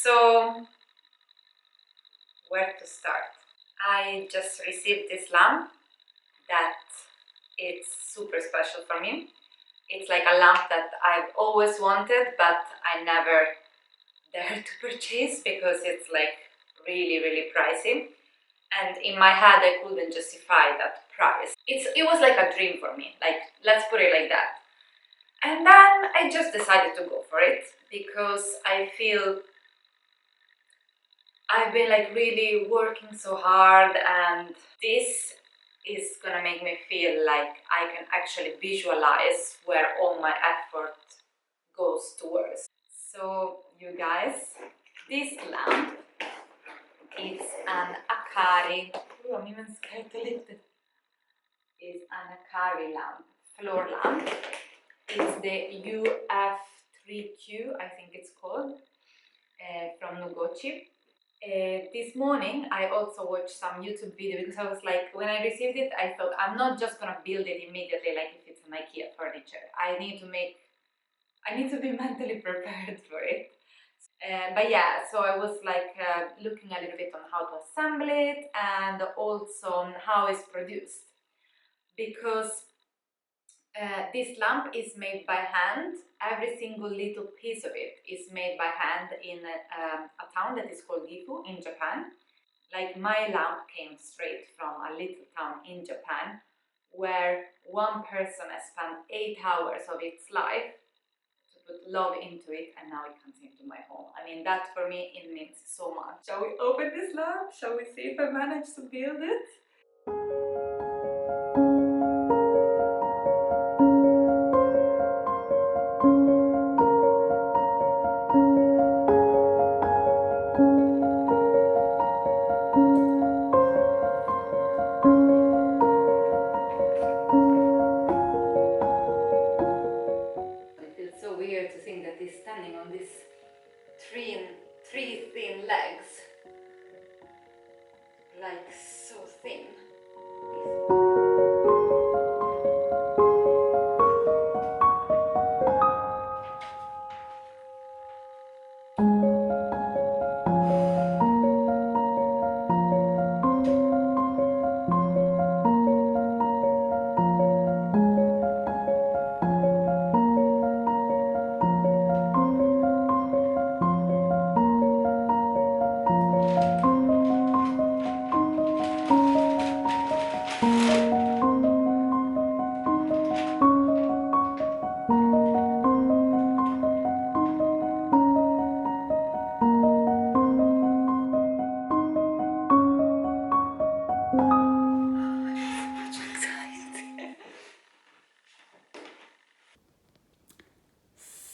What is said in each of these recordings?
So, where to start? I just received this lamp that it's super special for me. It's like a lamp that I've always wanted, but I never dared to purchase because it's like really pricey. And in my head, I couldn't justify that price. It was like a dream for me, like, let's put it like that. And then I just decided to go for it because I feel I've been like really working so hard, and this is gonna make me feel like I can actually visualize where all my effort goes towards. So you guys, this lamp is an Akari. Oh, I'm even scared to lift it. Is an Akari lamp, floor lamp. It's the UF-3Q, I think it's called, from Nugochi. This morning I also watched some YouTube video because I was like, when I received it, I thought I'm not just gonna build it immediately like if it's an IKEA furniture. I need to be mentally prepared for it. But yeah, so I was like looking a little bit on how to assemble it and also on how it's produced, because this lamp is made by hand. Every single little piece of it is made by hand in a town that is called Gifu in Japan. Like, my lamp came straight from a little town in Japan where one person has spent 8 hours of its life to put love into it, and now it comes into my home. I mean, that for me, it means so much. Shall we open this lamp? Shall we see if I manage to build it? To think that he's standing on these three thin legs, like so thin.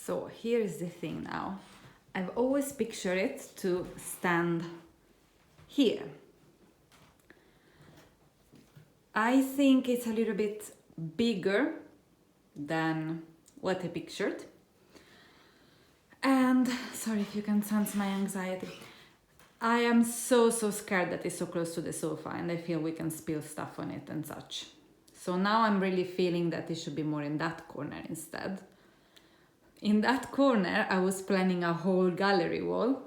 So here is the thing now. I've always pictured it to stand here. I think it's a little bit bigger than what I pictured. And sorry if you can sense my anxiety. I am so scared that it's so close to the sofa, and I feel we can spill stuff on it and such. So now I'm really feeling that it should be more in that corner instead. In that corner, I was planning a whole gallery wall,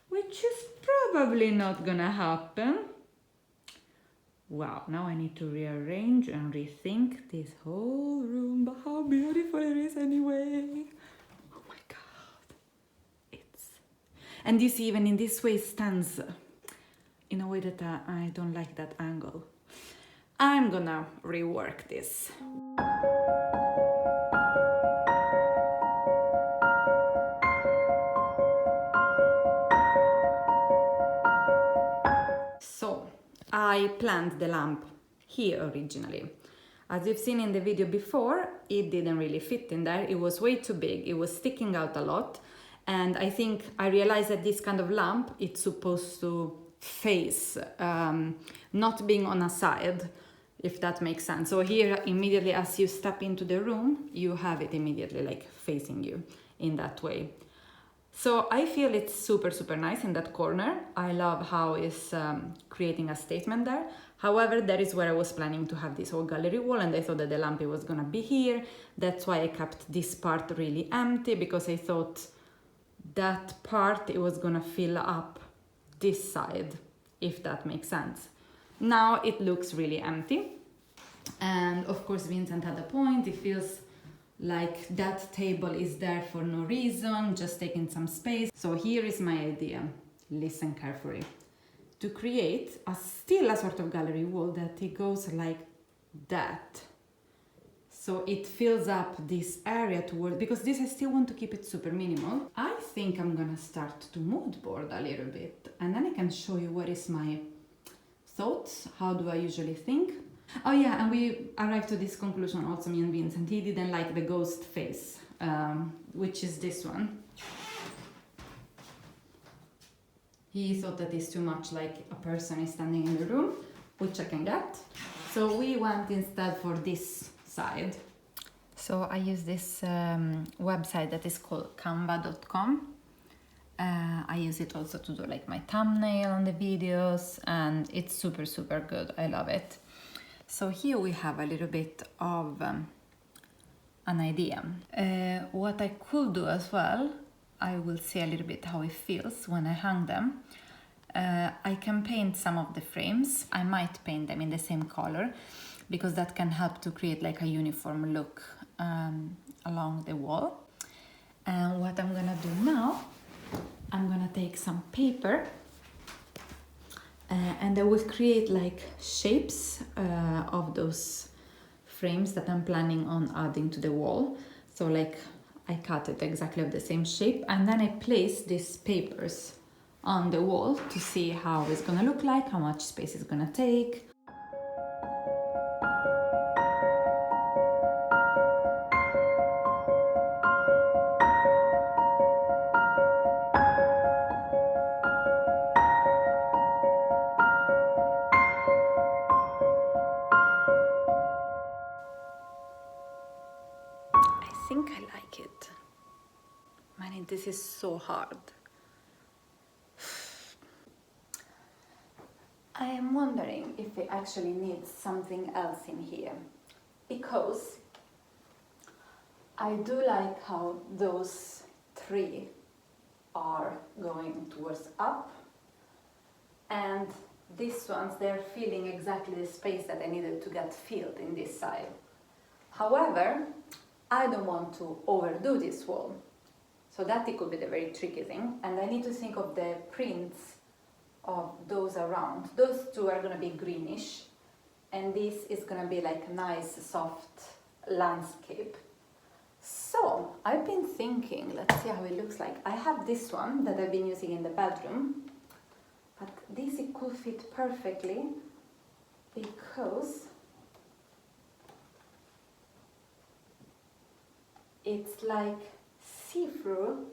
which is probably not gonna happen. Wow, now I need to rearrange and rethink this whole room, but how beautiful it is anyway. Oh my god. And you see, even in this way, it stands in a way that I don't like that angle. I'm gonna rework this. So, I planned the lamp here originally. As you've seen in the video before, it didn't really fit in there. It was way too big. It was sticking out a lot. And I think I realized that this kind of lamp, it's supposed to face, not being on a side, if that makes sense. So here, immediately as you step into the room, you have it immediately like facing you in that way. So I feel it's super nice in that corner. I love how it's creating a statement there. However, that is where I was planning to have this whole gallery wall, and I thought that the lamp was gonna be here. That's why I kept this part really empty, because I thought that part, it was gonna fill up this side, if that makes sense. Now it looks really empty. And of course Vincent had a point. It feels like that table is there for no reason, just taking some space. So here is my idea, listen carefully. To create still a sort of gallery wall that it goes like that. So it fills up this area toward, because this I still want to keep it super minimal. I think I'm gonna start to mood board a little bit, and then I can show you what is my thoughts, how do I usually think. Oh yeah, and we arrived to this conclusion also, me and Vincent. He didn't like the ghost face, which is this one. He thought that it's too much like a person is standing in the room, which I can get. So we went instead for this side. So I use this website that is called canva.com. I use it also to do like my thumbnail on the videos, and it's super, super good. I love it. So here we have a little bit of an idea. What I could do as well, I will see a little bit how it feels when I hang them. I can paint some of the frames. I might paint them in the same color, because that can help to create like a uniform look along the wall. And what I'm gonna do now, I'm gonna take some paper and I will create like shapes of those frames that I'm planning on adding to the wall. So like I cut it exactly of the same shape, and then I place these papers on the wall to see how it's gonna look like, how much space it's gonna take. I think I like it. Man, this is so hard. I am wondering if we actually need something else in here, because I do like how those three are going towards up, and these ones, they're filling exactly the space that I needed to get filled in this side. However, I don't want to overdo this wall, so that it could be the very tricky thing, and I need to think of the prints of those around. Those two are going to be greenish, and this is going to be like a nice soft landscape. So I've been thinking, let's see how it looks like. I have this one that I've been using in the bedroom, but this it could fit perfectly because it's like see-through,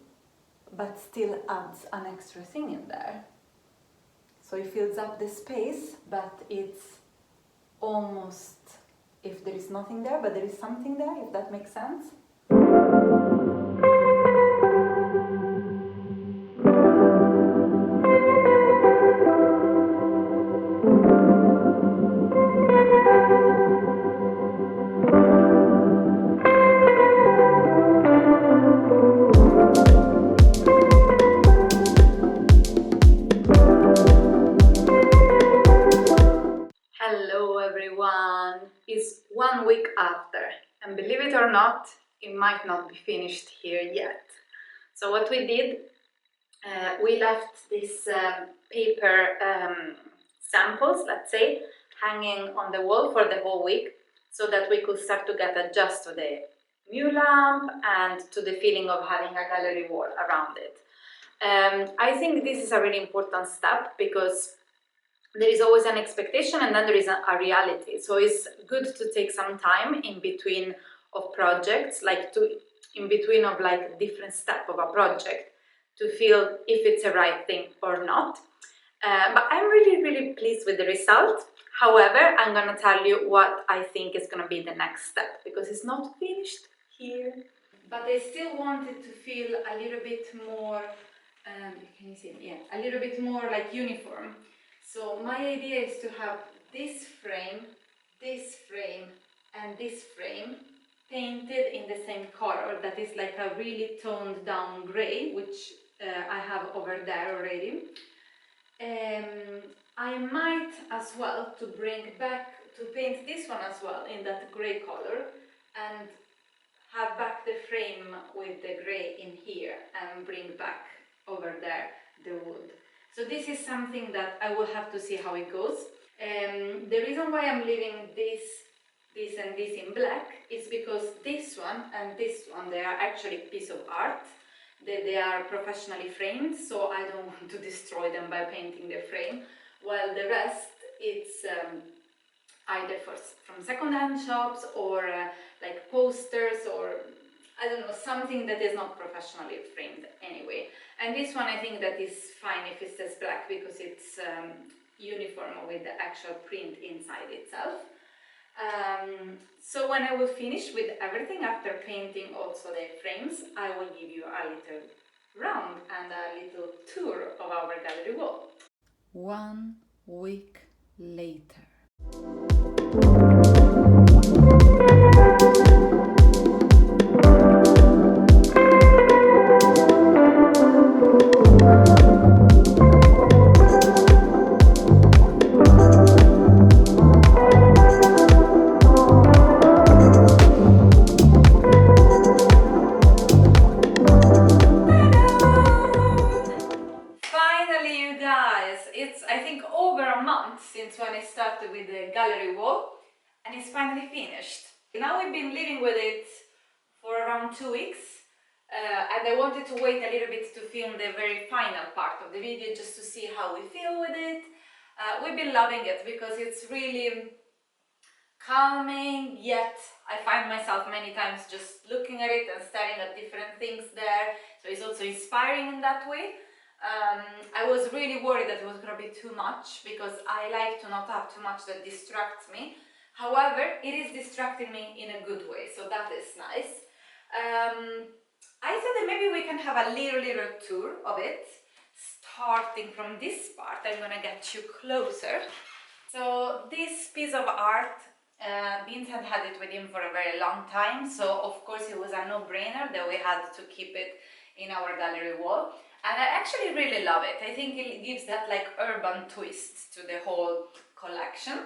but still adds an extra thing in there. So it fills up the space, but it's almost if there is nothing there, but there is something there, if that makes sense. Hello everyone! It's 1 week after, and believe it or not, it might not be finished here yet. So what we did, we left these paper samples, let's say, hanging on the wall for the whole week, so that we could start to get adjust to the new lamp and to the feeling of having a gallery wall around it. I think this is a really important step, because there is always an expectation and then there is a reality. So it's good to take some time in between of projects, like in between of like different step of a project, to feel if it's a right thing or not. But I'm really pleased with the result. However, I'm gonna tell you what I think is gonna be the next step, because it's not finished here. But I still wanted to feel a little bit more, can you see? Yeah, a little bit more like uniform. So my idea is to have this frame, and this frame painted in the same color, that is like a really toned down gray, which I have over there already. I might as well to bring back, to paint this one as well in that grey color and have back the frame with the grey in here and bring back over there the wood. So this is something that I will have to see how it goes. The reason why I'm leaving this and this in black is because this one and this one, they are actually piece of art. They are professionally framed, so I don't want to destroy them by painting the frame, while the rest it's either from second-hand shops or like posters, or I don't know, something that is not professionally framed anyway. And this one I think that is fine if it says black because it's uniform with the actual print inside itself. So when I will finish with everything after painting also the frames, I will give you a little round and a little tour of our gallery wall. 1 week later. Since when I started with the gallery wall, and it's finally finished. Now we've been living with it for around 2 weeks, and I wanted to wait a little bit to film the very final part of the video just to see how we feel with it. We've been loving it because it's really calming, yet I find myself many times just looking at it and staring at different things there, so it's also inspiring in that way. I was really worried that it was going to be too much because I like to not have too much that distracts me. However, it is distracting me in a good way, so that is nice. I thought that maybe we can have a little tour of it, starting from this part. I'm going to get you closer. So this piece of art, Vincent had it with him for a very long time, so of course it was a no-brainer that we had to keep it in our gallery wall. And I actually really love it. I think it gives that like urban twist to the whole collection.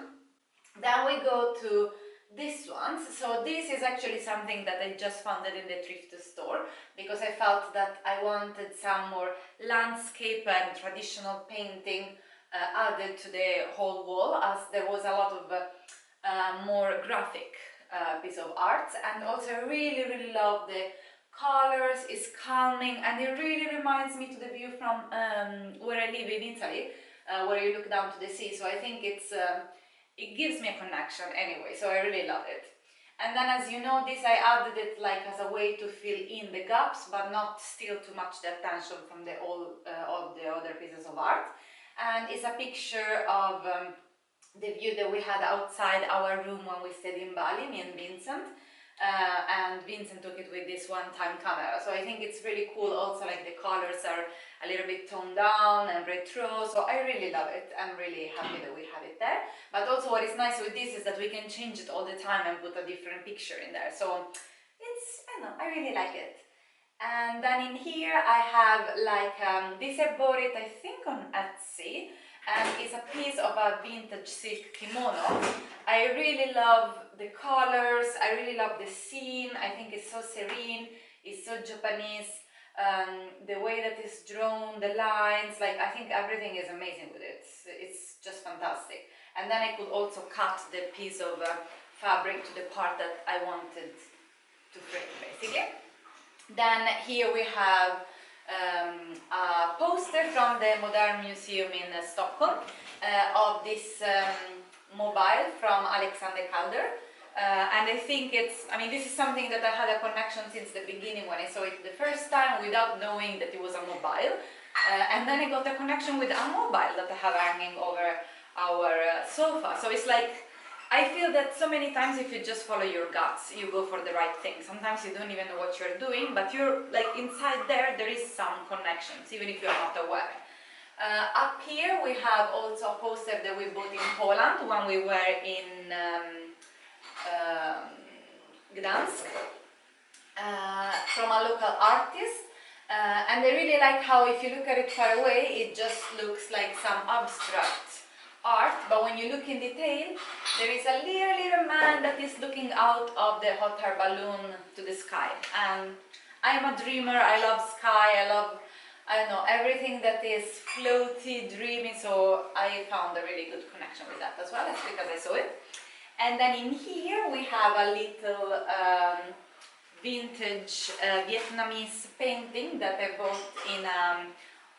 Then we go to this one. So this is actually something that I just found in the thrift store because I felt that I wanted some more landscape and traditional painting added to the whole wall, as there was a lot of more graphic piece of art. And also I really love the colors, is calming, and it really reminds me to the view from where I live in Italy, where you look down to the sea. So I think it gives me a connection anyway, so I really love it. And then, as you notice, I added it like as a way to fill in the gaps, but not steal too much the attention from all the other pieces of art. And it's a picture of the view that we had outside our room when we stayed in Bali, me and Vincent. And Vincent took it with this one-time camera, so I think it's really cool. Also, like the colors are a little bit toned down and retro, so I really love it. I'm really happy that we have it there. But also what is nice with this is that we can change it all the time and put a different picture in there, so it's, I don't know, I really like it. And then in here I have like this, I bought it I think on Etsy, and it's a piece of a vintage silk kimono. I really love the colors, I really love the scene. I think it's so serene, it's so Japanese. The way that it's drawn, the lines, like I think everything is amazing with it. It's just fantastic. And then I could also cut the piece of fabric to the part that I wanted to frame, basically. Then here we have a poster from the Modern Museum in Stockholm of this mobile from Alexander Calder. And I think this is something that I had a connection since the beginning when I saw it the first time without knowing that it was a mobile. And then I got a connection with a mobile that I have hanging over our sofa. So it's like, I feel that so many times if you just follow your guts, you go for the right thing. Sometimes you don't even know what you're doing, but you're like inside there is some connections, even if you're not aware. Up here we have also a poster that we bought in Poland when we were in Gdansk, from a local artist. And I really like how if you look at it far away, it just looks like some abstract art, but when you look in detail, there is a little man that is looking out of the hot air balloon to the sky. And I'm a dreamer, I love sky, I don't know, everything that is floaty, dreamy, so I found a really good connection with that as well, that's because I saw it. And then in here we have a little vintage Vietnamese painting that I bought in an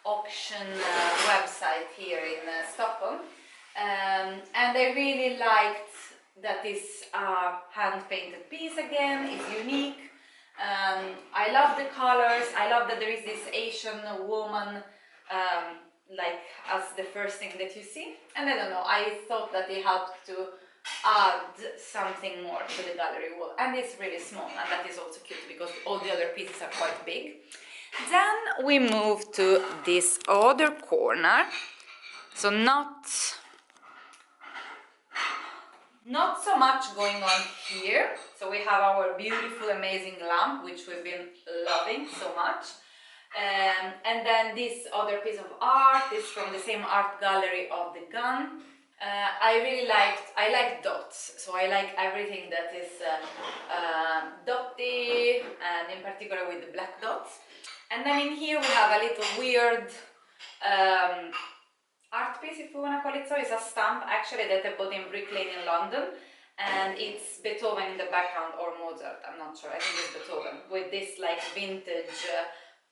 auction website here in Stockholm. And I really liked that this hand-painted piece again is unique. I love the colors, I love that there is this Asian woman like as the first thing that you see, and I don't know, I thought that it helped to add something more to the gallery wall, and it's really small, and that is also cute because all the other pieces are quite big. Then we move to this other corner, so not so much going on here. So we have our beautiful, amazing lamp, which we've been loving so much. And then this other piece of art is from the same art gallery of the gun. I like dots, so I like everything that is dotty, and in particular with the black dots. And then in here we have a little weird art piece, if you want to call it so. It's a stamp actually that I bought in Brick Lane in London, and it's Beethoven in the background, or Mozart, I'm not sure, I think it's Beethoven, with this like vintage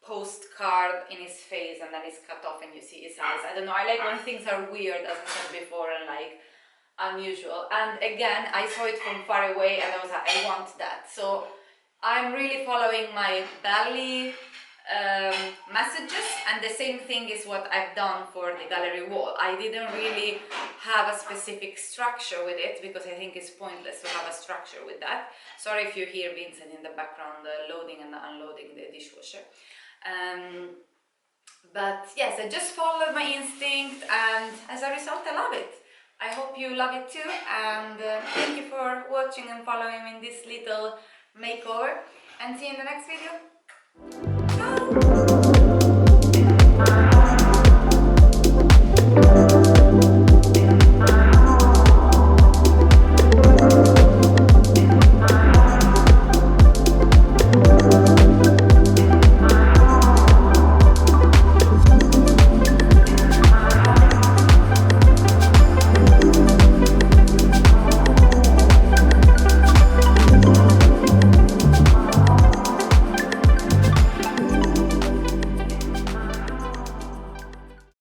postcard in his face, and then it's cut off and you see his eyes. I don't know, I like when things are weird, as I said before, and like unusual. And again, I saw it from far away and I was like, I want that. So I'm really following my belly messages, and the same thing is what I've done for the gallery wall. I didn't really have a specific structure with it because I think it's pointless to have a structure with that. Sorry if you hear Vincent in the background loading and unloading the dishwasher. But yes, I just followed my instinct, and as a result I love it. I hope you love it too, and thank you for watching and following me in this little makeover, and see you in the next video.